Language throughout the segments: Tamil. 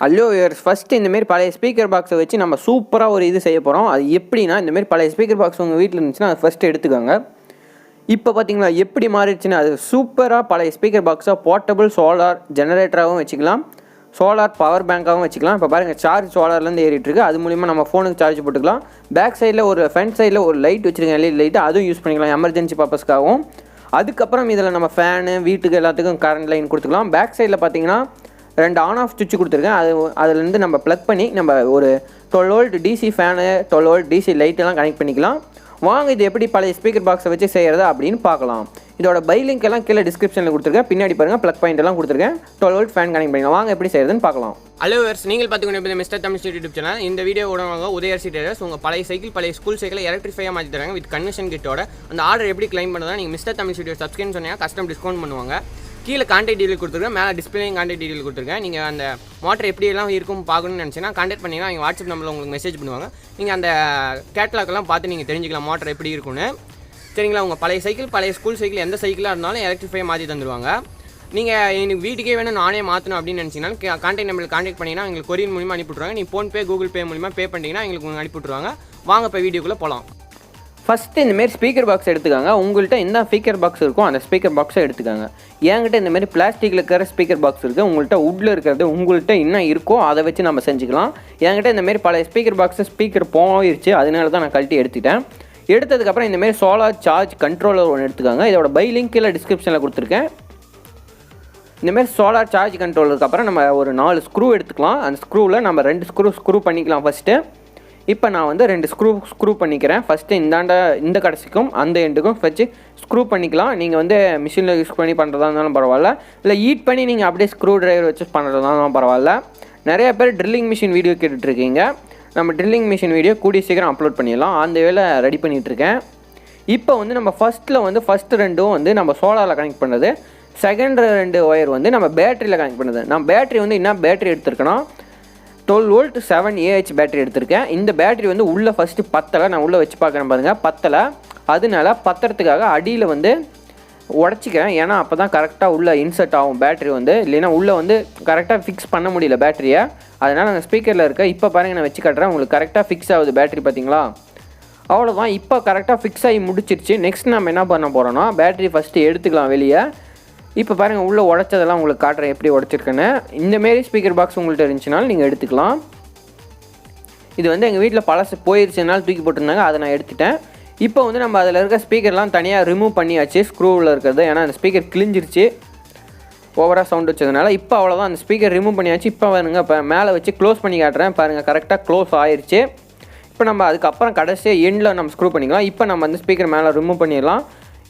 ஹலோ வியூவர்ஸ், ஃபஸ்ட்டு இந்தமாரி பழைய ஸ்பீக்கர் பாக்ஸை வச்சு நம்ம சூப்பராக ஒரு இது செய்ய போகிறோம். அது எப்படின்னா, இந்தமாரி பழைய ஸ்பீக்கர் பாக்ஸ் உங்கள் வீட்டில் இருந்துச்சுன்னா அதை ஃபஸ்ட்டு எடுத்துக்கோங்க. இப்போ பார்த்தீங்களா எப்படி மாறிடுச்சுன்னா, அது சூப்பராக பழைய ஸ்பீக்கர் பாக்ஸாக போர்ட்டபுள் சோலார் ஜெனரேட்டராகவும் வச்சுக்கலாம், சோலார் பவர் பேங்காகவும் வச்சுக்கலாம். இப்போ பாருங்கள், சார்ஜ் சோலார்லேருந்து ஏறிட்டுருக்கு. அது மூலிமா நம்ம ஃபோனுக்கு சார்ஜ் போட்டுக்கலாம். பேக் சைடில் ஒரு ஃப்ரண்ட் சைடில் ஒரு லைட் வச்சுருக்கேன், எல்இடி லைட்டு, அதுவும் யூஸ் பண்ணிக்கலாம் எமர்ஜென்சி பர்பஸ்க்காகவும். அதுக்கப்புறம் இதில் நம்ம ஃபேனு வீட்டுக்கு எல்லாத்துக்கும் கரண்ட் லைன் கொடுத்துக்கலாம். பேக் சைடில் பார்த்தீங்கன்னா 2 ஆன் ஆஃப் சுவிட்ச் கொடுத்துருக்கேன். அதுலேருந்து நம்ம ப்ளக் பண்ணி நம்ம ஒரு 12 volt DC fan 12 volt DC லைட்டெல்லாம் கனெக்ட் பண்ணிக்கலாம். வாங்க இது எப்படி பழைய ஸ்பீக்கர் பாக்ஸை வச்சு செய்கிறதா அப்படின்னு பார்க்கலாம். இதோட பை லிங்க் எல்லாம் கீழே டிஸ்கிரிப்ஷனில் கொடுத்துருக்கேன். பின்னாடி பாருங்கள், ப்ளக் பாயிண்ட் எல்லாம் கொடுத்துருக்கேன். 12 வோல்ட் ஃபேன் கனெக்ட் பண்ணிக்கலாம். வாங்க எப்படி செய்கிறதுன்னு பார்க்கலாம். ஹலோ வியூவர்ஸ், நீங்கள் பார்த்துக்கணும் மிஸ்டர் தமிழ் யூடியூப் சேனல். இந்த வீடியோ உடனே உதயர்சி டெய்லர்ஸ் உங்கள் பழைய சைக்கிள் பழைய ஸ்கூல் சைக்கிளை எலக்ட்ரிஃபையாக மாற்றி தராங்க வித் கன்வென்ஷன் கிட்டோட. அந்த ஆர்டர் எப்படி கிளைம் பண்ணுறதா நீங்கள் மிஸ்டர் தமிழ் வீடியோ சப்ஸ்கிரைப் சொன்னீங்கன்னா கஸ்டம் டிஸ்கவுண்ட் பண்ணுவாங்க. கீழே கான்டாக்ட் டீட்டெயில் கொடுத்துருக்கேன், மேலே டிஸ்பிளேயும் கான்டாக்ட் டீட்டெயில் கொடுத்துருக்கேன். நீங்கள் அந்த மோட்டர் எப்படியெல்லாம் இருக்கும் பார்க்கணும்னு நினச்சிங்கன்னா கான்டாக்ட் பண்ணிங்கன்னா அவங்க வாட்ஸ்அப் நம்பரில் உங்களுக்கு மெசேஜ் பண்ணுவாங்க. நீங்கள் அந்த கேட்லாக்கெல்லாம் பார்த்து நீங்கள் தெரிஞ்சுக்கலாம் மோட்டர் எப்படி இருக்குன்னு. சரிங்களா? உங்கள் பழைய சைக்கிள் பழைய ஸ்கூல் சைக்கிள் எந்த சைக்கிளாக இருந்தாலும் எலக்ட்ரிஃபை மாற்றி தந்துடுவாங்க. நீங்கள் எனக்கு வீட்டுக்கே வேணும் நானே மாற்றணும் அப்படின்னு நினச்சிங்கன்னா கான்டாக்ட் நம்பரில் கான்டாக்ட் பண்ணிங்கன்னா எங்களுக்கு கொரியர் மூலிமா அனுப்பிவிட்ருவாங்க. நீங்கள் ஃபோன்பே கூகுள் பே மூலிமா பே பண்ணிட்டீங்கன்னா எங்களுக்கு அனுப்பிவிட்ருவாங்க. வாங்க இப்போ வீடியோக்குள்ளே போகலாம். ஃபஸ்ட்டு இந்தமாரி ஸ்பீக்கர் பாக்ஸ் எடுத்துக்காங்க. உங்கள்கிட்ட எந்த ஸ்பீக்கர் பாக்ஸ் இருக்கும் அந்த ஸ்பீக்கர் பாக்ஸை எடுத்துக்காங்க. என்கிட்ட இந்தமாரி பிளாஸ்டிக்கில் இருக்கிற ஸ்பீக்கர் பாக்ஸ் இருக்குது. உங்கள்கிட்ட வுட்டில் இருக்கிறது உங்கள்கிட்ட என்ன இருக்கோ அதை வச்சு நம்ம செஞ்சுக்கலாம். என்கிட்ட இந்தமாரி பழைய ஸ்பீக்கர் பாக்ஸு ஸ்பீக்கர் போயிடுச்சு, அதனால தான் நான் கழட்டி எடுத்துட்டேன். எடுத்ததுக்கப்புறம் இந்தமாரி சோலார் சார்ஜ் கண்ட்ரோலர் ஒன்று எடுத்துக்காங்க. இதோட பை லிங்க் கீழே டிஸ்கிரிப்ஷனில் கொடுத்துருக்கேன். இந்தமாரி சோலார் சார்ஜ் கண்ட்ரோலருக்கு அப்புறம் நம்ம ஒரு 4 ஸ்க்ரூ எடுத்துக்கலாம். அந்த ஸ்க்ரூவில் நம்ம 2 ஸ்க்ரூ பண்ணிக்கலாம் ஃபஸ்ட்டு. இப்போ நான் வந்து 2 ஸ்க்ரூ பண்ணிக்கிறேன். ஃபஸ்ட்டு இந்த கடைசிக்கும் அந்த எண்டுக்கும் வச்சு ஸ்க்ரூ பண்ணிக்கலாம். நீங்கள் வந்து மிஷினில் யூஸ் பண்ணி பண்ணுறதா இருந்தாலும் பரவாயில்ல, இல்லை ஹீட் பண்ணி நீங்கள் அப்படியே ஸ்க்ரூ ட்ரைவர் வச்சு பண்ணுறதா இருந்தாலும் பரவாயில்ல. நிறைய பேர் ட்ரில்லிங் மிஷின் வீடியோ கேட்டுட்ருக்கீங்க. நம்ம ட்ரில்லிங் மிஷின் வீடியோ கூடிய சீக்கிரம் அப்லோட் பண்ணிடலாம். அந்த வேலை ரெடி பண்ணிகிட்ருக்கேன். இப்போ வந்து நம்ம ஃபஸ்ட்டு 2 வந்து நம்ம சோலாரில் கனெக்ட் பண்ணுறது, செகண்ட் 2 ஒயர் வந்து நம்ம பேட்டரியில் கனெக்ட் பண்ணுறது. நான் பேட்டரி வந்து என்ன பேட்டரி எடுத்துருக்கேன்னா 12 வோல்ட் 7Ah பேட்டரி எடுத்திருக்கேன். இந்த பேட்டரி வந்து உள்ளே ஃபஸ்ட்டு பத்தலை. நான் உள்ளே வச்சு பார்க்குறேன் பாருங்கள், பத்தலை. அதனால பத்துறதுக்காக அடியில் வந்து உடச்சிக்கிறேன். ஏன்னா அப்போ தான் கரெக்டாக உள்ளே இன்சர்ட் ஆகும் பேட்டரி வந்து, இல்லைன்னா உள்ளே வந்து கரெக்டாக ஃபிக்ஸ் பண்ண முடியல பேட்டரியை. அதனால் அந்த ஸ்பீக்கரில் இருக்க இப்போ பாருங்கள், நான் வச்சு காட்டுறேன் உங்களுக்கு. கரெக்டாக ஃபிக்ஸ் ஆகுது பேட்டரி, பார்த்தீங்களா? அவ்வளோதான். இப்போ கரெக்டாக ஃபிக்ஸ் ஆகி முடிச்சிருச்சு. நெக்ஸ்ட் நம்ம என்ன பண்ண போகிறோன்னா பேட்டரி ஃபஸ்ட்டு எடுத்துக்கலாம் வெளியே. இப்போ பாருங்கள், உள்ளே உடச்சதெல்லாம் உங்களுக்கு காட்டுறேன் எப்படி உடச்சிருக்கேன்னு. இந்தமாரி ஸ்பீக்கர் பாக்ஸ் உங்கள்கிட்ட இருந்துச்சுனாலும் நீங்கள் எடுத்துக்கலாம். இது வந்து எங்கள் வீட்டில் பழசு போயிருச்சுனால தூக்கி போட்டிருந்தாங்க, அதை நான் எடுத்துட்டேன். இப்போ வந்து நம்ம அதில் இருக்க ஸ்பீக்கர்லாம் தனியாக ரிமூவ் பண்ணியாச்சு, ஸ்க்ரூவில் இருக்கிறது. ஏன்னா அந்த ஸ்பீக்கர் கிழிஞ்சிருச்சு ஓவராக சவுண்ட் வச்சதுனால. இப்போ அவ்வளோதான், அந்த ஸ்பீக்கர் ரிமூவ் பண்ணியாச்சு. இப்போ பாருங்க, இப்போ மேலே வச்சு க்ளோஸ் பண்ணி காட்டுறேன் பாருங்கள், கரெக்டாக க்ளோஸ் ஆயிடுச்சு. இப்போ நம்ம அதுக்கப்புறம் கடைசியாக எண்டில் நம்ம ஸ்க்ரூ பண்ணிக்கலாம். இப்போ நம்ம அந்த ஸ்பீக்கர் மேலே ரிமூவ் பண்ணிடலாம்.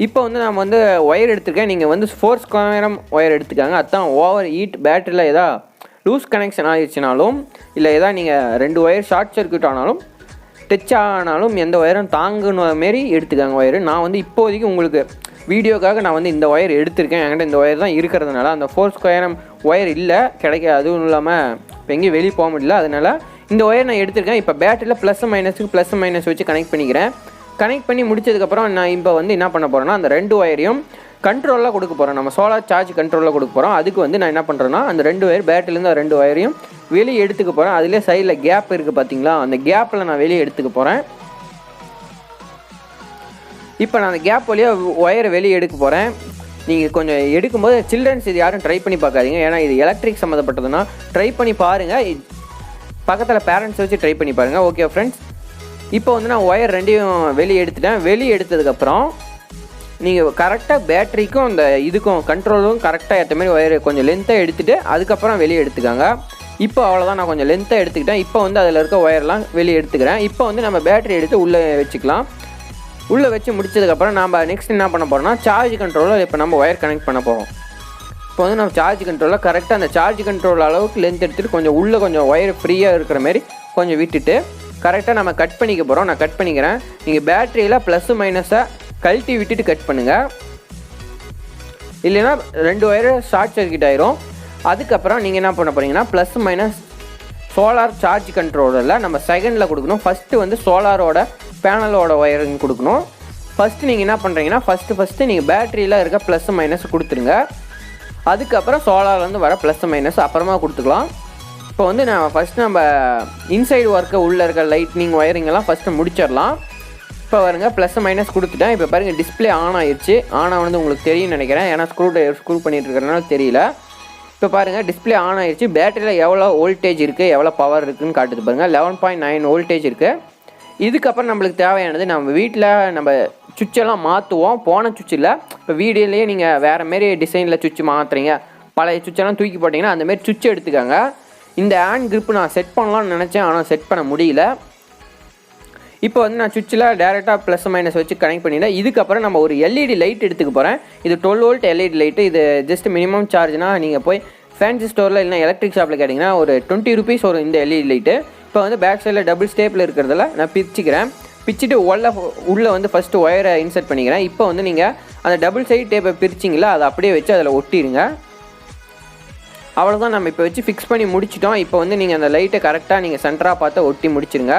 இப்போ வந்து நம்ம வந்து ஒயர் எடுத்துருக்கேன். நீங்கள் வந்து 4 ஸ்கொயர் ஒயர் எடுத்துக்காங்க. அதுதான் ஓவர் ஹீட் பேட்டரியில் எதாவது லூஸ் கனெக்ஷன் ஆகிடுச்சினாலும், இல்லை எதாவது நீங்கள் 2 ஒயர் ஷார்ட் சர்க்யூட் ஆனாலும் டச் ஆனாலும் எந்த ஒயரும் தாங்குன மாரி எடுத்துக்காங்க ஒயரு. நான் வந்து இப்போதைக்கு உங்களுக்கு வீடியோக்காக நான் வந்து இந்த ஒயர் எடுத்திருக்கேன். என்கிட்ட இந்த ஒயர் தான் இருக்கிறதுனால அந்த 4 ஸ்கொயர் ஒயர் இல்லை, கிடைக்க. அதுவும் இல்லாமல் இப்போ எங்கேயும் வெளியே போக முடியல, அதனால் இந்த ஒயர் நான் எடுத்திருக்கேன். இப்போ பேட்டரியில் ப்ளஸ் மைனஸ் வச்சு கனெக்ட் பண்ணிக்கிறேன். கனெக்ட் பண்ணி முடிச்சதுக்கப்புறம் நான் இப்போ வந்து என்ன பண்ண போகிறேன்னா அந்த 2 ஒயரையும் கண்ட்ரோலாக கொடுக்க போகிறோம். நம்ம சோலார் சார்ஜ் கண்ட்ரோலில் கொடுக்க போகிறோம். அதுக்கு வந்து நான் என்ன பண்ணுறேன்னா அந்த 2 ஒயர் பேட்டரிலேருந்து 2 ஒயரையும் வெளியே எடுத்துக்க போகிறேன். அதிலே சைடில் கேப் இருக்குது பார்த்தீங்களா, அந்த கேப்பில் நான் வெளியே எடுத்துக்க போகிறேன். இப்போ நான் அந்த கேப் வழியாக ஒயரை வெளியே எடுக்க போகிறேன். நீங்கள் கொஞ்சம் எடுக்கும்போது சில்ட்ரன்ஸ் இது யாரும் ட்ரை பண்ணி பார்க்காதீங்க. ஏன்னா இது எலக்ட்ரிக் சம்மந்தப்பட்டதுன்னா ட்ரை பண்ணி பாருங்கள். பக்கத்தில் பேரண்ட்ஸ் வச்சு ட்ரை பண்ணி பாருங்கள். ஓகே ஃப்ரெண்ட்ஸ், இப்போ வந்து நான் ஒயர் 2யும் வெளியே எடுத்துட்டேன். வெளியே எடுத்ததுக்கப்புறம் நீங்கள் கரெக்டாக பேட்டரிக்கும் அந்த இதுக்கும் கண்ட்ரோலும் கரெக்டாக ஏற்ற மாதிரி ஒயர் கொஞ்சம் லென்த்தாக எடுத்துகிட்டு அதுக்கப்புறம் வெளியே எடுத்துக்காங்க. இப்போ அவ்வளோதான், நான் கொஞ்சம் லென்த்தாக எடுத்துக்கிட்டேன். இப்போ வந்து அதில் இருக்க ஒயர்லாம் வெளியே எடுத்துக்கிறேன். இப்போ வந்து நம்ம பேட்டரி எடுத்து உள்ளே வச்சுக்கலாம். உள்ளே வச்சு முடிச்சதுக்கப்புறம் நம்ம நெக்ஸ்ட் என்ன பண்ண போகிறோம்னா சார்ஜ் கண்ட்ரோலில் இப்போ நம்ம ஒயர் கனெக்ட் பண்ண போகிறோம். இப்போ வந்து நம்ம சார்ஜ் கண்ட்ரோலில் கரெக்டாக அந்த சார்ஜ் கண்ட்ரோல் அளவுக்கு லென்த் எடுத்துகிட்டு கொஞ்சம் உள்ளே கொஞ்சம் ஒயர் ஃப்ரீயாக இருக்கிற மாதிரி கொஞ்சம் விட்டுட்டு கரெக்டாக நம்ம கட் பண்ணிக்க போகிறோம். நான் கட் பண்ணிக்கிறேன். நீங்கள் பேட்டரியில் ப்ளஸ் மைனஸை கழட்டி விட்டுட்டு கட் பண்ணுங்கள், இல்லைன்னா 2 ஒயரு ஷார்ட் சர்க்யூட் ஆயிரும். அதுக்கப்புறம் நீங்கள் என்ன பண்ண போகிறீங்கன்னா ப்ளஸ் மைனஸ் சோலார் சார்ஜ் கண்ட்ரோலரில் நம்ம செகண்டில் கொடுக்கணும். ஃபஸ்ட்டு வந்து சோலாரோட பேனலோட ஒயரிங் கொடுக்கணும். ஃபஸ்ட்டு நீங்கள் என்ன பண்ணுறீங்கன்னா ஃபஸ்ட்டு நீங்கள் பேட்டரியில் இருக்க ப்ளஸ் மைனஸ் கொடுத்துருங்க. அதுக்கப்புறம் சோலார்லேருந்து வர ப்ளஸ் மைனஸ் அப்புறமா கொடுத்துக்கலாம். இப்போ வந்து நான் ஃபஸ்ட்டு நம்ம இன்சைடு ஒர்க்கை உள்ளே இருக்க லைட்னிங் ஒயரிங்கெல்லாம் ஃபஸ்ட்டு முடிச்சிடலாம். இப்போ பாருங்க ப்ளஸ் மைனஸ் கொடுத்துட்டேன். இப்போ பாருங்கள் டிஸ்பிளே ஆன் ஆயிடுச்சு. ஆன் ஆனது உங்களுக்கு தெரியும்னு நினைக்கிறேன், ஏன்னா ஸ்க்ரூ பண்ணிட்டு இருக்கிறதுனால தெரியல. இப்போ பாருங்கள் டிஸ்பிளே ஆன் ஆயிடுச்சு. பேட்டரியில் எவ்வளோ வோல்டேஜ் இருக்குது, எவ்வளோ பவர் இருக்குதுன்னு காட்டுது பாருங்கள். 11.9 வோல்டேஜ் இருக்குது. இதுக்கப்புறம் நம்மளுக்கு தேவையானது நம்ம வீட்டில் நம்ம சுவிட்செல்லாம் மாற்றுவோம். போன சுவிட்ச் இல்லை, இப்போ வீடியோலேயே நீங்கள் வேறு மாரி டிசைனில் சுவிட்ச் மாற்றுறீங்க, பழைய சுவிட்செல்லாம் தூக்கி போட்டிங்கன்னா அந்தமாரி சுவிட்ச் எடுத்துக்கோங்க. இந்த ஹேண்ட் கிரிப்பு நான் செட் பண்ணலாம்னு நினச்சேன், ஆனால் செட் பண்ண முடியல. இப்போ வந்து நான் சுவிட்சில் டேரெக்டாக ப்ளஸ் மைனஸ் வச்சு கனெக்ட் பண்ணிட்டேன். இதுக்கப்புறம் நம்ம ஒரு எல்இடி லைட் எடுத்துக்க போகிறேன். இது 12 வோல்ட் எல்இடி லைட்டு. இது ஜஸ்ட் மினிமம் சார்ஜ்னால் நீங்கள் போய் ஃபேன்சி ஸ்டோரில் இல்லைனா எலக்ட்ரிக் ஷாப்பில் கேட்டிங்கன்னா ஒரு 20 ருபீஸ் வரும் இந்த எல்இடி லைட்டு. இப்போ வந்து பேக் சைடில் டபுள் ஸ்டேப்பில் இருக்கிறதுல நான் பிரிச்சுட்டு உள்ளே வந்து ஃபஸ்ட்டு ஒயரை இன்சர்ட் பண்ணிக்கிறேன். இப்போ வந்து நீங்கள் அந்த டபுள் சைடு டேப்பை பிரிச்சிங்களா, அதை அப்படியே வச்சு அதில் ஒட்டிடுங்க. அவ்வளோதான், நம்ம இப்போ வச்சு ஃபிக்ஸ் பண்ணி முடிச்சிட்டோம். இப்போ வந்து நீங்கள் அந்த லைட்டை கரெக்டாக நீங்கள் சென்டராக பார்த்து ஒட்டி முடிச்சிருங்க.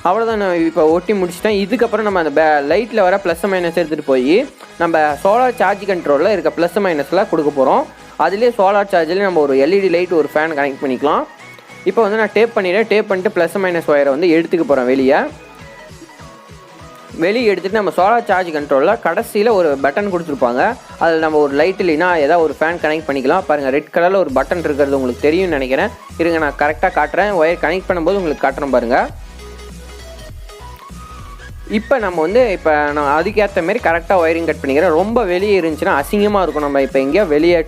அவ்வளோதான், நான் இப்போ ஒட்டி முடிச்சிட்டேன். இதுக்கப்புறம் நம்ம அந்த லைட்டில் வர ப்ளஸ் மைனஸ் எடுத்துகிட்டு போய் நம்ம சோலார் சார்ஜ் கண்ட்ரோலில் இருக்க ப்ளஸ் மைனஸில் கொடுக்க போகிறோம். அதுலேயே சோலார் சார்ஜில் நம்ம ஒரு எல்இடி லைட் ஒரு ஃபேன் கனெக்ட் பண்ணிக்கலாம். இப்போ வந்து நான் டேப் பண்ணிவிட்டு ப்ளஸ் மைனஸ் ஒயரை வந்து எடுத்துக்க போகிறேன். வெளியே எடுத்துகிட்டு நம்ம சோலார் சார்ஜ் கண்ட்ரோலில் கடைசியில் ஒரு பட்டன் கொடுத்துருப்பாங்க. அதில் நம்ம ஒரு லைட் இல்லைன்னா ஏதாவது ஒரு ஃபேன் கனெக்ட் பண்ணிக்கலாம். பாருங்கள் ரெட் கலரில் ஒரு பட்டன் இருக்கிறது உங்களுக்கு தெரியும்னு நினைக்கிறேன். இருங்க நான் கரெக்டாக காட்டுறேன். ஒயர் கனெக்ட் பண்ணும்போது உங்களுக்கு காட்டுறேன் பாருங்கள். இப்போ நம்ம வந்து நான் அதுக்கேற்ற மாரி கரெக்டாக ஒயரிங் கட் பண்ணிக்கிறேன். ரொம்ப வெளியே இருந்துச்சுன்னா அசிங்கமாக இருக்கும். நம்ம இப்போ எங்கேயா வெளியே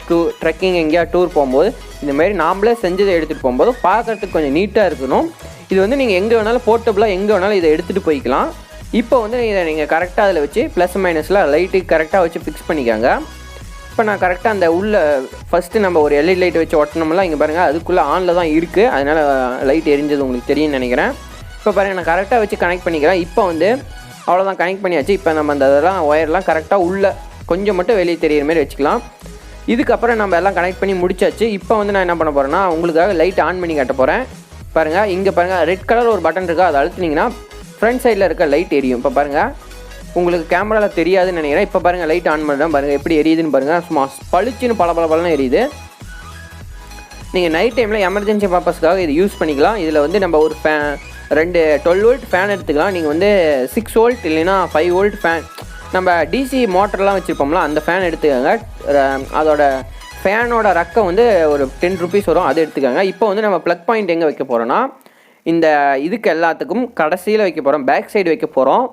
ட்ரெக்கிங் எங்கேயா டூர் போகும்போது இந்தமாரி நாமளே செஞ்சதை எடுத்துகிட்டு போகும்போது பார்க்குறதுக்கு கொஞ்சம் நீட்டாக இருக்கணும். இது வந்து நீங்கள் எங்கே வேணாலும் போர்ட்டபுளாக எங்கே வேணாலும் இதை எடுத்துகிட்டு போய்க்கலாம். இப்போ வந்து இதை நீங்கள் கரெக்டாக அதில் வச்சு ப்ளஸ் மைனஸில் லைட்டுக்கு கரெக்டாக வச்சு ஃபிக்ஸ் பண்ணிக்காங்க. இப்போ நான் கரெக்டாக அந்த ஃபஸ்ட்டு நம்ம ஒரு எல்இடி லைட் வச்சு ஒட்டணும்லாம் இங்கே பாருங்கள், அதுக்குள்ளே ஆனில் தான் இருக்குது. அதனால் லைட் எரிஞ்சது உங்களுக்கு தெரியும்னு நினைக்கிறேன். இப்போ பாருங்கள் நான் கரெக்டாக வச்சு கனெக்ட் பண்ணிக்கிறேன். இப்போ வந்து அவ்வளோதான், கனெக்ட் பண்ணியாச்சு. இப்போ நம்ம அந்த இதெல்லாம் ஒயர்லாம் கரெக்டாக உள்ளே கொஞ்சம் மட்டும் வெளியே தெரியிற மாதிரி வச்சுக்கலாம். இதுக்கப்புறம் நம்ம எல்லாம் கனெக்ட் பண்ணி முடிச்சாச்சு. இப்போ வந்து நான் என்ன பண்ண போகிறேன்னா உங்களுக்காக லைட் ஆன் பண்ணி காட்ட போகிறேன். பாருங்கள் இங்கே பாருங்கள் ரெட் கலர் ஒரு பட்டன் இருக்கா, அதை அழுத்தினீங்கன்னா ஃப்ரண்ட் சைடில் இருக்க லைட் எரியும். இப்போ பாருங்கள் உங்களுக்கு கேமராவில் தெரியாதுன்னு நினைக்கிறேன். இப்போ பாருங்கள் லைட் ஆன் பண்ணுறேன் பாருங்கள் எப்படி எரியுதுன்னு பாருங்கள். சும்மா பளிச்சுன்னு பல எரியுது. நீங்கள் நைட் டைமில் எமர்ஜென்சி பர்பஸ்க்காக இது யூஸ் பண்ணிக்கலாம். இதில் வந்து நம்ம ஒரு 12 வோல்ட் ஃபேன் எடுத்துக்கலாம். நீங்கள் வந்து 6 வோல்ட் இல்லைன்னா 5 வோல்ட் ஃபேன், நம்ம டிசி மோட்டர்லாம் வச்சுருப்போம்ல அந்த ஃபேன் எடுத்துக்கோங்க. அதோட ஃபேனோட ரக்கம் வந்து ஒரு 10 ருபீஸ் வரும், அது எடுத்துக்கோங்க. இப்போ வந்து நம்ம ப்ளக் பாயிண்ட் எங்கே வைக்க போகிறோன்னா இந்த இதுக்கு எல்லாத்துக்கும் கடைசியில் வைக்க போகிறோம். பேக் சைடு வைக்க போகிறோம்.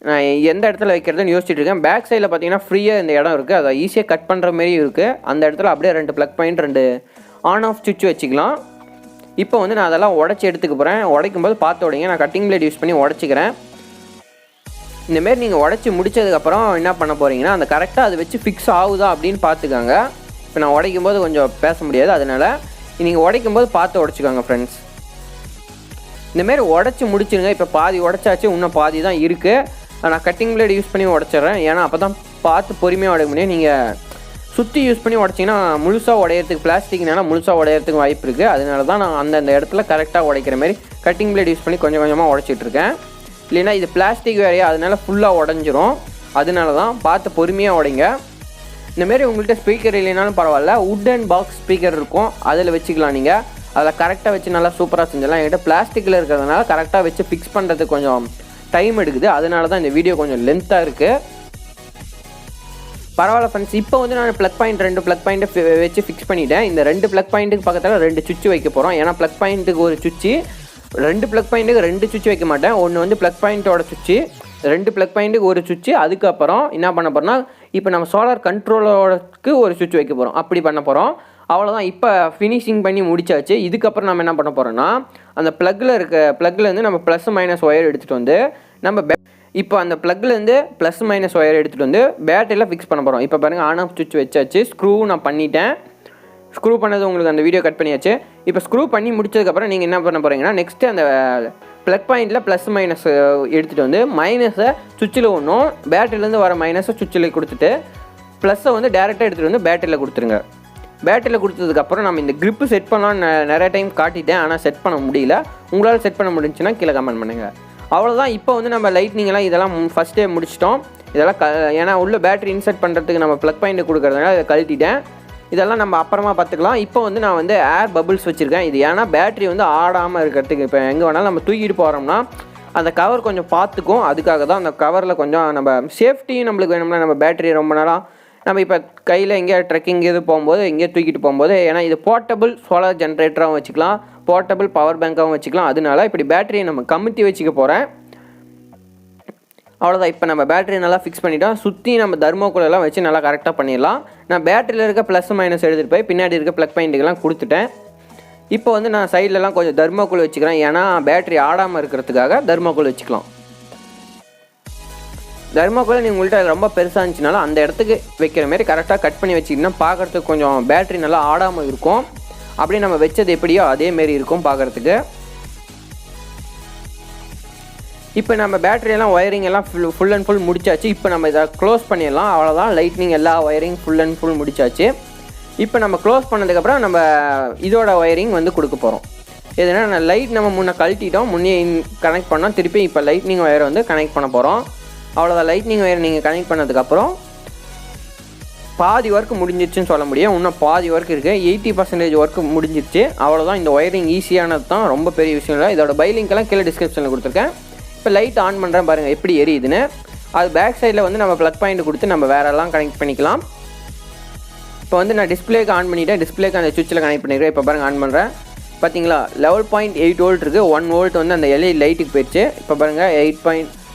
நான் எந்த இடத்துல வைக்கிறதுன்னு யோசிச்சுட்டு இருக்கேன். பேக் சைடில் பார்த்தீங்கன்னா ஃப்ரீயாக இந்த இடம் இருக்குது, அதை ஈஸியாக கட் பண்ணுற மாரி இருக்குது. அந்த இடத்துல அப்படியே 2 ப்ளக் பாயிண்ட் 2 ஆன் ஆஃப் சுவிட்ச் வச்சுக்கலாம். இப்போ வந்து நான் அதெல்லாம் உடச்சி எடுத்துக்க போகிறேன். உடைக்கும் போது பார்த்து உடைங்க. நான் கட்டிங் பிளேட் யூஸ் பண்ணி உடச்சிக்கிறேன். இந்தமாரி நீங்கள் உடச்சி முடித்ததுக்கப்புறம் என்ன பண்ண போகிறீங்கன்னா அந்த கரெக்டாக அதை வச்சு ஃபிக்ஸ் ஆகுதா அப்படின்னு பார்த்துக்கோங்க. இப்போ நான் உடைக்கும் போது கொஞ்சம் பேச முடியாது, அதனால் நீங்கள் உடைக்கும் போது பார்த்து உடச்சிக்கோங்க ஃப்ரெண்ட்ஸ். இந்தமாரி உடச்சி முடிச்சுருங்க. இப்போ பாதி உடச்சாச்சு, இன்னும் பாதி தான் இருக்குது. நான் கட்டிங் பிளேட் யூஸ் பண்ணி உடச்சிட்றேன், ஏன்னா அப்போ தான் பார்த்து பொறுமையாக உடைக்க முடியும். நீங்கள் சுற்றி யூஸ் பண்ணி உடச்சிங்கன்னா முழுசாக உடையிறதுக்கு, பிளாஸ்டிக்னால முழுசாக உடையிறதுக்கு வாய்ப்பு இருக்குது. அதனால தான் நான் அந்தந்த இடத்துல கரெக்டாக உடைக்கிற மாதிரி கட்டிங் பிளேட் யூஸ் பண்ணி கொஞ்சம் கொஞ்சமாக உடச்சிட்ருக்கேன். இல்லைன்னா இது பிளாஸ்டிக் வேறையா, அதனால ஃபுல்லாக உடஞ்சிரும். அதனால தான் பார்த்து பொறுமையாக உடைங்க. இந்தமாரி உங்கள்கிட்ட ஸ்பீக்கர் இல்லைனாலும் பரவாயில்ல, உட்டன் பாக்ஸ் ஸ்பீக்கர் இருக்கும், அதில் வச்சுக்கலாம். நீங்கள் அதில் கரெக்டாக வச்சு நல்லா சூப்பராக செஞ்சிடலாம். என்கிட்ட பிளாஸ்டிக்கில் இருக்கிறதுனால கரெக்டாக வச்சு ஃபிக்ஸ் பண்ணுறதுக்கு கொஞ்சம் டைம் எடுக்குது. அதனால தான் இந்த வீடியோ கொஞ்சம் லென்த்தாக இருக்குது. பரவாயில்ல ஃப்ரெண்ட்ஸ். இப்போ வந்து நான் ப்ளக் பாயிண்ட் 2 ப்ளக் பாயிண்ட்டை வச்சு ஃபிக்ஸ் பண்ணிவிட்டேன். இந்த 2 ப்ளக் பாயிண்ட்டுக்கு பக்கத்தில் 2 சுவிட்ச் வைக்க போகிறோம். ஏன்னா ப்ளக் பாயிண்ட்டுக்கு ஒரு சுவிட்சு, 2 ப்ளக் பாயிண்ட்டுக்கு 2 சுவிட்ச் வைக்க மாட்டேன். ஒன்று வந்து ப்ளக் பாயிண்ட்டோட சுவிட்சு, 2 ப்ளக் பாயிண்ட்டுக்கு ஒரு சுவிட்சு. அதுக்கப்புறம் என்ன பண்ண போகிறோம்னா இப்போ நம்ம சோலார் கண்ட்ரோலோடக்கு ஒரு சுவிட்ச் வைக்க போகிறோம். அப்படி பண்ண போகிறோம். அவ்வளோதான். இப்போ ஃபினிஷிங் பண்ணி முடிச்சாச்சு. இதுக்கப்புறம் நம்ம என்ன பண்ண போகிறோன்னா அந்த ப்ளக்லேருந்து நம்ம ப்ளஸ் மைனஸ் ஒயர் எடுத்துகிட்டு வந்து நம்ம இப்போ அந்த ப்ளக்லேருந்து ப்ளஸ் மைனஸ் ஒயர் எடுத்துகிட்டு வந்து பேட்டரியில் ஃபிக்ஸ் பண்ண போகிறோம். இப்போ பாருங்கள் ஆன் ஆஃப் சுவிட்ச் வச்சாச்சு. ஸ்க்ரூ நான் பண்ணிட்டேன். ஸ்க்ரூ பண்ணது உங்களுக்கு அந்த வீடியோ கட் பண்ணியாச்சு. இப்போ ஸ்க்ரூ பண்ணி முடிச்சதுக்கப்புறம் நீங்கள் என்ன பண்ண போகிறீங்கன்னா நெக்ஸ்ட்டு அந்த ப்ளக் பாயிண்டில் ப்ளஸ் மைனஸ் எடுத்துகிட்டு வந்து மைனஸை சுவிட்சில் ஒன்றும், பேட்டரியிலேருந்து வர மைனஸை சுவிட்சில் கொடுத்துட்டு ப்ளஸ்ஸை வந்து டேரெக்டாக எடுத்துகிட்டு வந்து பேட்டரியில் கொடுத்துருங்க. பேட்டரியில் கொடுத்ததுக்கப்புறம் நம்ம இந்த க்ரிப்பு செட் பண்ணலான்னு நிறைய டைம் காட்டிட்டேன், ஆனால் செட் பண்ண முடியல. உங்களால் செட் பண்ண முடிஞ்சுன்னா கீழே கமெண்ட் பண்ணுங்கள். அவ்வளோதான். இப்போ வந்து நம்ம லைட்னிங்கெல்லாம் இதெல்லாம் ஃபஸ்ட்டே முடிச்சிட்டோம். இதெல்லாம் ஏன்னா உள்ள பேட்டரி இன்சர்ட் பண்ணுறதுக்கு நம்ம ப்ளக் பாயிண்ட் கொடுக்குறதுனால இதை கழட்டிட்டேன். இதெல்லாம் நம்ம அப்புறமா பார்த்துக்கலாம். இப்போ வந்து நான் வந்து ஏர் பபிள்ஸ் வச்சுருக்கேன். இது ஏன்னா பேட்ரி வந்து ஆடாமல் இருக்கிறதுக்கு. இப்போ எங்கே வேணாலும் நம்ம தூக்கிட்டு போகிறோம்னா அந்த கவர் கொஞ்சம் பார்த்துக்கும். அதுக்காக தான் அந்த கவரில் கொஞ்சம் நம்ம சேஃப்டியும் நம்மளுக்கு வேணும்னா நம்ம பேட்ரி ரொம்ப நேரம் நம்ம இப்போ கையில் எங்கேயா ட்ரெக்கிங் இது போகும்போது எங்கேயா தூக்கிட்டு போகும்போது, ஏன்னா இது போர்ட்டபிள் சோலார் ஜென்ரேட்டராகவும் வச்சுக்கலாம், போர்ட்டபிள் பவர் பேங்காகவும் வச்சுக்கலாம். அதனால இப்படி பேட்டரியை நம்ம கமுத்தி வச்சுக்க போகிறேன். அவ்வளோதான். இப்போ நம்ம பேட்டரி நல்லா ஃபிக்ஸ் பண்ணிட்டோம். சுற்றி நம்ம தர்மோக்குள்ளெல்லாம் வச்சு நல்லா கரெக்டாக பண்ணிடலாம். நான் பேட்டரியில் இருக்க ப்ளஸ் மைனஸ் எடுத்துகிட்டு போய் பின்னாடி இருக்க ப்ளக் பாயிண்ட்டுக்கெல்லாம் கொடுத்துட்டேன். இப்போ வந்து நான் சைட்லலாம் கொஞ்சம் தர்மோக்குள் வச்சுக்கிறேன். ஏன்னா பேட்டரி ஆடாமல் இருக்கிறதுக்காக தர்மோக்குள் வச்சுக்கலாம். தர்மோக்குள்ள நீங்கள் உங்கள்கிட்ட ரொம்ப பெருசாக இருந்துச்சுனாலும் அந்த இடத்துக்கு வைக்கிற மாதிரி கரெக்டாக கட் பண்ணி வச்சிங்கன்னா பார்க்குறதுக்கு கொஞ்சம் பேட்டரி நல்லா ஆடாமல் இருக்கும். அப்படி நம்ம வச்சது எப்படியோ அதேமாரி இருக்கும் பார்க்குறதுக்கு. இப்போ நம்ம பேட்டரியெல்லாம் ஒயரிங் எல்லாம் ஃபுல் அண்ட் ஃபுல் முடிச்சாச்சு. இப்போ நம்ம இதை க்ளோஸ் பண்ணிடலாம். அவ்வளோதான். லைட்னிங் எல்லா ஒயரிங் ஃபுல் அண்ட் ஃபுல் முடிச்சாச்சு. இப்போ நம்ம க்ளோஸ் பண்ணதுக்கப்புறம் நம்ம இதோட ஒயரிங் வந்து கொடுக்க போகிறோம். எதுனா நான் லைட் நம்ம முன்னே கழட்டிட்டோம், முன்னே கனெக்ட் பண்ணோம். திருப்பி இப்போ லைட்னிங் ஒயரை வந்து கனெக்ட் பண்ண போகிறோம். அவ்வளோதான். லைட்னிங் ஒயர் நீங்கள் கனெக்ட் பண்ணதுக்கப்புறம் பாதி ஒர்க் முடிஞ்சிடுச்சுன்னு சொல்ல முடியும். இன்னும் பாதி ஒர்க் இருக்குது. 80% ஒர்க் முடிஞ்சிடுச்சு. அவ்வளோதான். இந்த ஒயரிங் ஈஸியானது தான், ரொம்ப பெரிய விஷயம் இல்லை. இதோட பை லிங்க்கெல்லாம் கீழே டிஸ்கிரிப்ஷனில் கொடுத்துருக்கேன். இப்போ லைட் ஆன் பண்ணுறேன் பாருங்கள் எப்படி எரியுதுன்னு. அது பேக் சைடில் வந்து நம்ம ப்ளக் பாயிண்ட் கொடுத்து நம்ம வேறெல்லாம் கனெக்ட் பண்ணிக்கலாம். இப்போ வந்து நான் டிஸ்பிளேக்கு ஆன் பண்ணிவிட்டேன். டிஸ்பிளேக்கு அந்த சுவிட்சில் கனெக்ட் பண்ணிக்கிறேன். இப்போ பாருங்கள் ஆன் பண்ணுறேன். பார்த்தீங்களா 11.8 வோல்ட் இருக்குது. 1 வோல்ட் வந்து அந்த எல்இடி லைட்டுக்கு போயிடுச்சு. இப்போ பாருங்கள்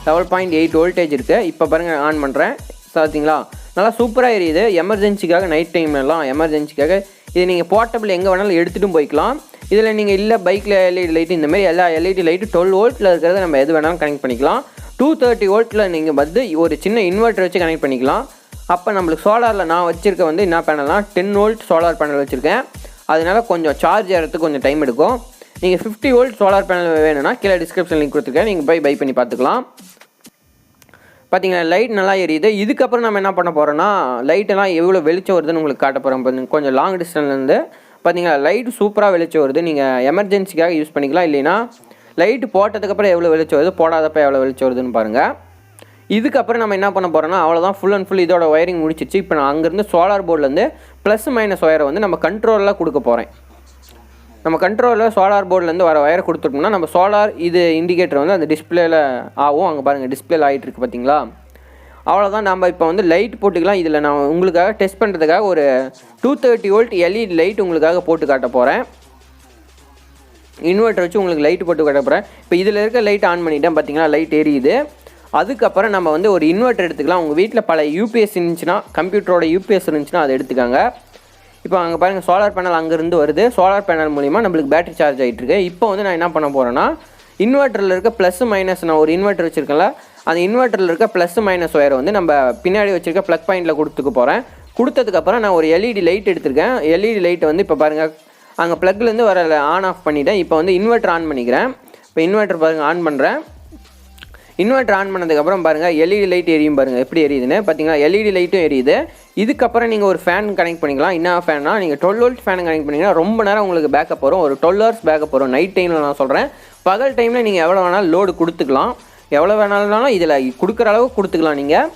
11.8 வோல்டேஜ் இருக்குது. இப்போ பாருங்கள் ஆன் பண்ணுறேன். பார்த்தீங்களா நல்லா சூப்பராக எரியுது. எமர்ஜென்சிக்காக நைட் டைம்லாம் எமர்ஜென்சிக்காக இது நீங்கள் போர்ட்டபிள் எங்கே வேணாலும் எடுத்துகிட்டும் போய்க்கலாம். இதில் நீங்கள் இல்லை பைக்கில் எல்இடி லைட்டு இந்த மாதிரி எல்லா எல்இடி லைட்டு 12 வோல்ட்டில் இருக்கிறத நம்ம எது வேணாலும் கனெக்ட் பண்ணிக்கலாம். 230 வோல்ட்டில் நீங்கள் வந்து ஒரு சின்ன இன்வெர்ட்டர் வச்சு கனெக்ட் பண்ணிக்கலாம். அப்போ நம்மளுக்கு சோலாரில் நான் வச்சுருக்க வந்து என்ன பேனல்னால் 10 வோல்ட் சோலார் பேனல் வச்சுருக்கேன். அதனால கொஞ்சம் சார்ஜ் ஏறதுக்கு கொஞ்சம் டைம் எடுக்கும். நீங்கள் 50 வோல்ட் சோலார் பேனல் வேணும்னா கீழே டிஸ்கிரிப்ஷன் லிங்க் கொடுத்துருக்கேன், நீங்கள் பை பண்ணி பார்த்துக்கலாம். பார்த்தீங்கன்னா லைட் நல்லா எரியுது. இதுக்கப்புறம் நம்ம என்ன பண்ண போகிறோன்னா லைட்டெல்லாம் எவ்வளோ வெளிச்சம் வருதுன்னு உங்களுக்கு காட்ட போகிறோம். கொஞ்சம் லாங் டிஸ்டன்ஸ்லேருந்து பார்த்தீங்களா லைட் சூப்பராக வெளிச்சம் வருது. நீங்கள் எமர்ஜென்சிக்காக யூஸ் பண்ணிக்கலாம். இல்லைன்னா லைட்டு போட்டதுக்கப்புறம் எவ்வளோ வெளிச்சம் வருது, போடாதப்போ எவ்வளோ வெளிச்சம் வருதுன்னு பாருங்கள். இதுக்கப்புறம் நம்ம என்ன பண்ண போகிறோன்னா அவ்வளோதான். ஃபுல் அண்ட் ஃபுல் இதோட ஒயரிங் முடிச்சிச்சு. இப்போ நான் அங்கேருந்து சோலார் போர்ட்லேருந்து ப்ளஸ் மைனஸ் ஒயரை வந்து நம்ம கண்ட்ரோலில் கொடுக்க போகிறேன். நம்ம கண்ட்ரோலில் சோலார் போர்ட்லேருந்து வர ஒயரை கொடுத்துட்டோம்னா நம்ம சோலார் இது இண்டிகேட்டர் வந்து அந்த டிஸ்பிளேயில் ஆகும். அங்கே பாருங்கள் டிஸ்பிளேல ஆகிட்டு இருக்குது பார்த்தீங்களா. அவ்வளோதான். நம்ம இப்போ வந்து லைட் போட்டுக்கலாம். இதில் நான் உங்களுக்காக டெஸ்ட் பண்ணுறதுக்காக ஒரு 230 வோல்ட் எல்இடி லைட் உங்களுக்காக போட்டு காட்ட போகிறேன். இன்வெர்ட்டர் வச்சு உங்களுக்கு லைட் போட்டு காட்ட போகிறேன். இப்போ இதில் இருக்க லைட் ஆன் பண்ணிட்டேன். பார்த்தீங்களா லைட் எரியுது. அதுக்கப்புறம் நம்ம வந்து ஒரு இன்வெர்ட்டர் எடுத்துக்கலாம். உங்கள் வீட்டில் பல யூபிஎஸ் இருந்துச்சுன்னா, கம்ப்யூட்டரோட யூபிஎஸ் இருந்துச்சுன்னா அதை எடுத்துக்காங்க. இப்போ அங்கே பாருங்கள் சோலார் பேனல் அங்கேருந்து வருது. சோலார் பேனல் மூலிமா நம்மளுக்கு பேட்டரி சார்ஜ் ஆகிட்டுருக்கு. இப்போ வந்து நான் என்ன பண்ண போகிறேன்னா இன்வெர்ட்டரில் இருக்க ப்ளஸ் மைனஸ், நான் ஒரு இன்வெர்ட்டர் வச்சுருக்கேன்ல, அந்த இன்வெர்ட்டரில் இருக்க ப்ளஸ் மைனஸ் ஒயரை வந்து நம்ம பின்னாடி வச்சுருக்க ப்ளக் பாயிண்டில் கொடுத்துக்க போகிறேன். கொடுத்ததுக்கப்புறம் நான் ஒரு எல்இடி லைட் எடுத்திருக்கேன். எல்இடி லைட்டை வந்து இப்போ பாருங்கள் அங்கே ப்ளக்லேருந்து வர ஆன் ஆஃப் பண்ணிவிட்டேன். இப்போ வந்து இன்வெர்ட்டர் ஆன் பண்ணிக்கிறேன். இப்போ இன்வெர்ட்டர் பாருங்கள் ஆன் பண்ணுறேன். இன்வெர்ட்டர் ஆன் பண்ணதுக்கப்புறம் பாருங்கள் எல்இடி லைட் எரியும் பாருங்கள் எப்படி எரியுதுன்னு. பார்த்தீங்களா எல்இடி லைட்டும் எரியுது. இதுக்கப்புறம் நீங்கள் ஒரு ஃபேன் கனெக்ட் பண்ணிக்கலாம். என்ன ஃபேன்னா நீங்கள் 12 வோல்ட் ஃபேன் கனெக்ட் பண்ணிங்கன்னா ரொம்ப நேரம் உங்களுக்கு பேக்கப் வரும். ஒரு 12 ஹவர்ஸ் பேக்கப் வரும் நைட் டைமில். நான் சொல்கிறேன் பகல் டைமில் நீங்கள் எவ்வளோ வேணாலும் லோடு கொடுத்துக்கலாம். எவ்வளோ வேணாலும் இதில் கொடுக்குற அளவுக்கு கொடுத்துக்கலாம். நீங்கள்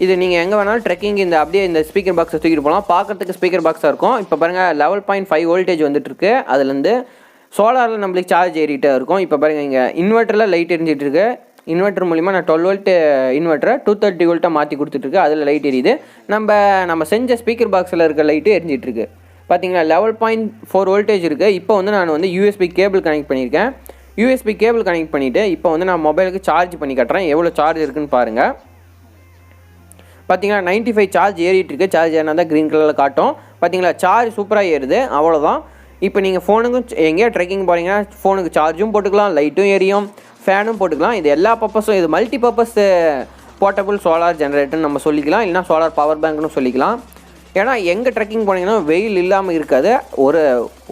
இது நீங்கள் எங்கே வேணாலும் ட்ரெக்கிங் இந்த அப்படியே இந்த ஸ்பீக்கர் பாக்ஸை தூக்கிட்டு போகலாம். பார்க்குறதுக்கு ஸ்பீக்கர் பாக்ஸாக இருக்கும். இப்போ பாருங்கள் 11.5 வோல்டேஜ் வந்துட்டுருக்கு. அதுலேருந்து சோலாரில் நம்மளுக்கு சார்ஜ் ஏறிட்டே இருக்கும். இப்போ பாருங்கள் இங்கே இன்வெர்ட்டரில் லைட் எரிஞ்சிட்ருக்கு. இன்வெர்ட்டர் மூலிமா நான் 12 வோல்ட் இன்வெர்ட்டரை 230 வோல்ட்டாக மாற்றி கொடுத்துட்ருக்கு. அதில் லைட் எரியுது. நம்ம செஞ்ச ஸ்பீக்கர் பாக்ஸில் இருக்க லைட்டு எரிஞ்சிட்ருக்கு. பார்த்தீங்களா 11.4 வோல்டேஜ் இருக்குது. இப்போ வந்து நான் வந்து யூஎஸ்பி கேபிள் கனெக்ட் பண்ணியிருக்கேன். யூஎஸ்பி கேபிள் கனெக்ட் பண்ணிவிட்டு இப்போ வந்து நான் மொபைலுக்கு சார்ஜ் பண்ணி கட்டுறேன். எவ்வளோ சார்ஜ் இருக்குதுன்னு பாருங்கள். பார்த்தீங்கன்னா 95 சார்ஜ் ஏறிட்டுருக்கு. சார்ஜ் ஏறினா தான் க்ரீன் கலரில் காட்டும். பார்த்தீங்களா சார்ஜ் சூப்பராக ஏறுது. அவ்வளோதான். இப்போ நீங்கள் ஃபோனுக்கும் எங்கேயா ட்ரெக்கிங் போகிறீங்கன்னா ஃபோனுக்கு சார்ஜும் போட்டுக்கலாம், லைட்டும் எரியும், ஃபேனும் போட்டுக்கலாம். இது எல்லா பர்பஸும், இது மல்டி பர்பஸ் போர்ட்டபிள் சோலார் ஜென்ரேட்டர்னு நம்ம சொல்லிக்கலாம். இல்லைனா சோலார் பவர் பேங்க்னு சொல்லிக்கலாம். ஏன்னா எங்கே ட்ரெக்கிங் போனீங்கன்னா வெயில் இல்லாமல் இருக்காது.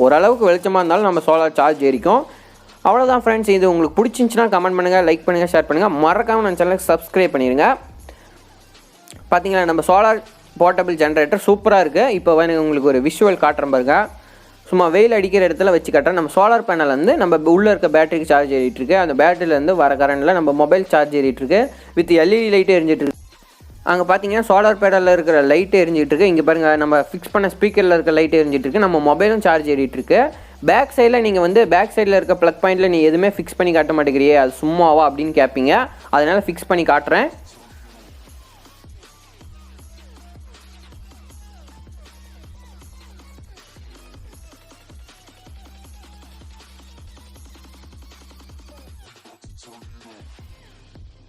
ஓரளவுக்கு வெளிச்சமாக இருந்தாலும் நம்ம சோலார் சார்ஜ் ஏறிக்கும். அவ்வளோதான் ஃப்ரெண்ட்ஸ். இது உங்களுக்கு பிடிச்சிருந்துச்சின்னா கமெண்ட் பண்ணுங்கள், லைக் பண்ணுங்கள், ஷேர் பண்ணுங்கள். மறக்காமல் நம்ம சேனலுக்கு சப்ஸ்கிரைப் பண்ணிடுங்க. பார்த்தீங்களா நம்ம சோலார் போர்ட்டபிள் ஜென்ரேட்டர் சூப்பராக இருக்குது. இப்போ உங்களுக்கு ஒரு விஷுவல் காட்டுறேன் பாருங்க. சும்மா வெயில் அடிக்கிற இடத்துல வச்சு காட்டுறேன். நம்ம சோலார் பேனல் வந்து நம்ம உள்ளே இருக்க பேட்டரிக்கு சார்ஜ் ஏறிட்டுருக்கு. அந்த பேட்டரியிலேருந்து வர கரண்டில் நம்ம மொபைல் சார்ஜ் ஏறிட்டுருக்கு. வித் எல்இடி லைட்டு எரிஞ்சிட்ருக்கு. அங்கே பார்த்தீங்கன்னா சோலார் பேனலில் இருக்கிற லைட் எரிஞ்சிட்டு இருக்கு. இங்கே பாருங்கள், நம்ம ஃபிக்ஸ் பண்ண ஸ்பீக்கரில் இருக்க லைட் எரிஞ்சிட்டு இருக்கு. நம்ம மொபைலும் சார்ஜ் ஏறிட்டு இருக்கு. பேக் சைடில் நீங்கள் வந்து பேக் சைடில் இருக்க ப்ளக் பாயிண்ட்டில் நீ எதுவுமே ஃபிக்ஸ் பண்ணி காட்ட மாட்டேங்கிறியே, அது சும்மாவா அப்படின்னு கேட்பீங்க. அதனால் ஃபிக்ஸ் பண்ணி காட்டுறேன்.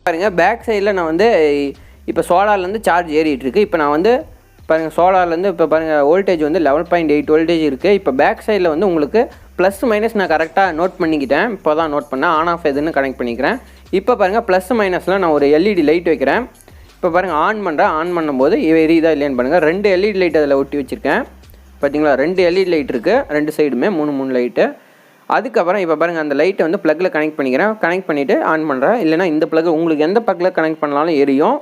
பாருங்கள், பேக் சைடில் நான் வந்து இப்போ சோலார்லேருந்து சார்ஜ் ஏறிட்டு இருக்கு. இப்போ நான் வந்து பாருங்கள், சோலார்லேருந்து இப்போ பாருங்கள் வோல்டேஜ் வந்து 11.8 வோல்டேஜ் இருக்குது. இப்போ பேக் சைடில் வந்து உங்களுக்கு ப்ளஸ் மைனஸ் நான் கரெக்டாக நோட் பண்ணிக்கிட்டேன். இப்போ தான் நோட் பண்ணேன். ஆன் ஆஃப் எதுன்னு கனெக்ட் பண்ணிக்கிறேன். இப்போ பாருங்கள், ப்ளஸ் மைனஸில் நான் ஒரு எல்இடி லைட் வைக்கிறேன். இப்போ பாருங்கள், ஆன் பண்ணுறேன். ஆன் பண்ணும்போது எரியுதா இல்லையான்னு பாருங்கள். 2 எல்இடி லைட் அதில் ஒட்டி வச்சுருக்கேன். பார்த்தீங்களா, 2 எல்இடி லைட் இருக்குது, 2 சைடுமே 3 லைட்டு. அதுக்கப்புறம் இப்போ பாருங்கள், அந்த லைட்டை வந்து ப்ளக்கில் கனெக்ட் பண்ணிக்கிறேன். கனெக்ட் பண்ணிவிட்டு ஆன் பண்ணுறேன். இல்லைனா இந்த ப்ளக் உங்களுக்கு எந்த ப்ளக்கில் கனெக்ட் பண்ணாலும் எரியும்.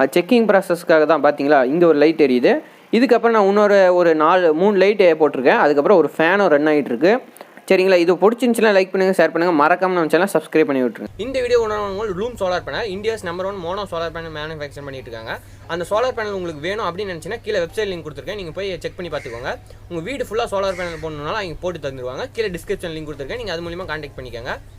அது செக்கிங் ப்ராசஸ்க்காக தான். பார்த்தீங்களா, இங்கே ஒரு லைட் எரியுது. இதுக்கப்புறம் நான் ஒரு 3 லைட்டு போட்டிருக்கேன். அதுக்கப்புறம் ஒரு ஃபேனும் ரன் ஆகிட்டு இருக்கு. சரிங்களா, இது பிடிச்சிருந்துச்சுன்னா லைக் பண்ணுங்கள், ஷேர் பண்ணுங்கள், மறக்காம நம்ம சேனல் சப்ஸ்கிரைப் பண்ணி விட்டுருங்க. இந்த வீடியோ உணர்வு room solar panel India's number 1 mono solar panel manufacture பண்ணிட்டு இருக்காங்க. அந்த சோலார் பேனல் உங்களுக்கு வேணும் அப்படின்னு நினச்சினா கீழே வெப்சைட் லிங்க் கொடுத்துருக்கேன். நீங்கள் போய் செக் பண்ணி பார்த்துக்கோங்க. உங்கள் வீடு ஃபுல்லாக சோலார் பேனல் போடணும்னாலும் அவங்க போட்டு தந்துருவாங்க. கீழே டிஸ்கிரிப்ஷன் லிங்க் கொடுத்துருக்கேன். நீங்கள் அது மூலியமாக கான்டாக்ட் பண்ணிக்கோங்க.